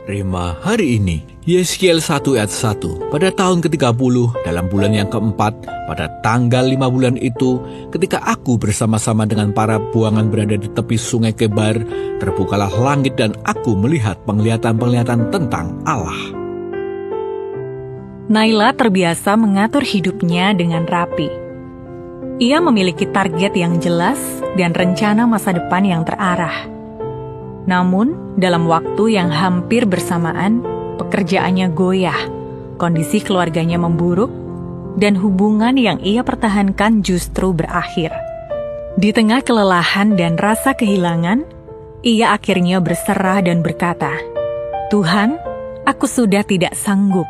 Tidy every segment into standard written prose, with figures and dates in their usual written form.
Rema hari ini, Yeskiel 1 ayat 1. Pada tahun ke-30, dalam bulan yang keempat, pada tanggal 5 bulan itu, ketika aku bersama-sama dengan para buangan berada di tepi sungai Kebar, terbukalah langit dan aku melihat penglihatan-penglihatan tentang Allah. Naila terbiasa mengatur hidupnya dengan rapi. Ia memiliki target yang jelas dan rencana masa depan yang terarah. Namun, dalam waktu yang hampir bersamaan, pekerjaannya goyah, kondisi keluarganya memburuk, dan hubungan yang ia pertahankan justru berakhir. Di tengah kelelahan dan rasa kehilangan, ia akhirnya berserah dan berkata, "Tuhan, aku sudah tidak sanggup."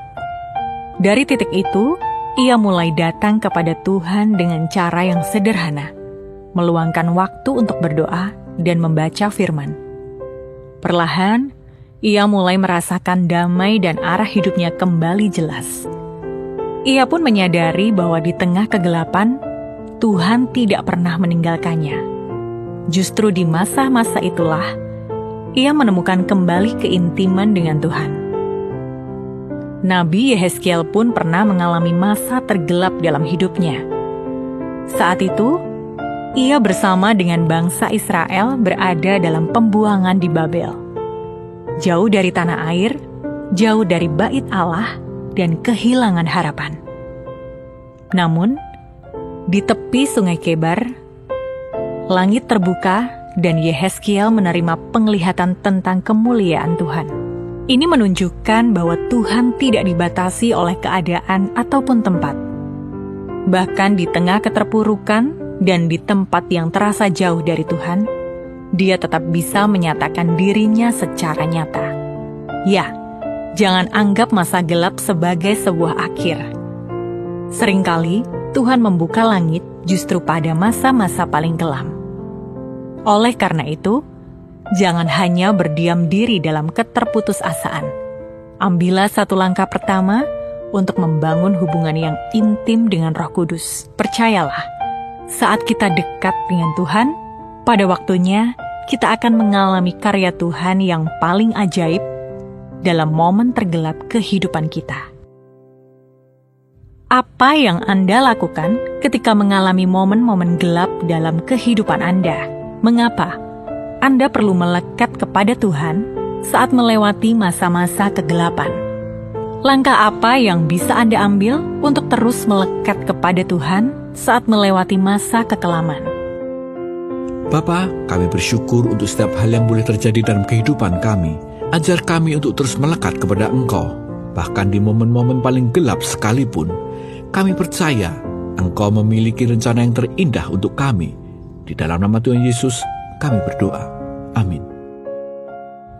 Dari titik itu, ia mulai datang kepada Tuhan dengan cara yang sederhana, meluangkan waktu untuk berdoa dan membaca firman. Perlahan, ia mulai merasakan damai dan arah hidupnya kembali jelas. Ia pun menyadari bahwa di tengah kegelapan, Tuhan tidak pernah meninggalkannya. Justru di masa-masa itulah, ia menemukan kembali keintiman dengan Tuhan. Nabi Yeskiel pun pernah mengalami masa tergelap dalam hidupnya. Saat itu, ia bersama dengan bangsa Israel berada dalam pembuangan di Babel. Jauh dari tanah air, jauh dari bait Allah, dan kehilangan harapan. Namun, di tepi sungai Kebar, langit terbuka dan Yeskiel menerima penglihatan tentang kemuliaan Tuhan. Ini menunjukkan bahwa Tuhan tidak dibatasi oleh keadaan ataupun tempat. Bahkan di tengah keterpurukan, dan di tempat yang terasa jauh dari Tuhan, dia tetap bisa menyatakan dirinya secara nyata. Ya, jangan anggap masa gelap sebagai sebuah akhir. Seringkali, Tuhan membuka langit justru pada masa-masa paling kelam. Oleh karena itu, jangan hanya berdiam diri dalam keterputusasaan. Ambillah satu langkah pertama untuk membangun hubungan yang intim dengan Roh Kudus. Percayalah, saat kita dekat dengan Tuhan, pada waktunya kita akan mengalami karya Tuhan yang paling ajaib dalam momen tergelap kehidupan kita. Apa yang Anda lakukan ketika mengalami momen-momen gelap dalam kehidupan Anda? Mengapa Anda perlu melekat kepada Tuhan saat melewati masa-masa kegelapan? Langkah apa yang bisa Anda ambil untuk terus melekat kepada Tuhan saat melewati masa kekelaman? Bapa, kami bersyukur untuk setiap hal yang boleh terjadi dalam kehidupan kami. Ajar kami untuk terus melekat kepada Engkau. Bahkan di momen-momen paling gelap sekalipun, kami percaya Engkau memiliki rencana yang terindah untuk kami. Di dalam nama Tuhan Yesus, kami berdoa. Amin.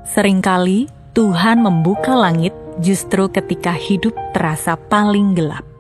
Seringkali Tuhan membuka langit justru ketika hidup terasa paling gelap.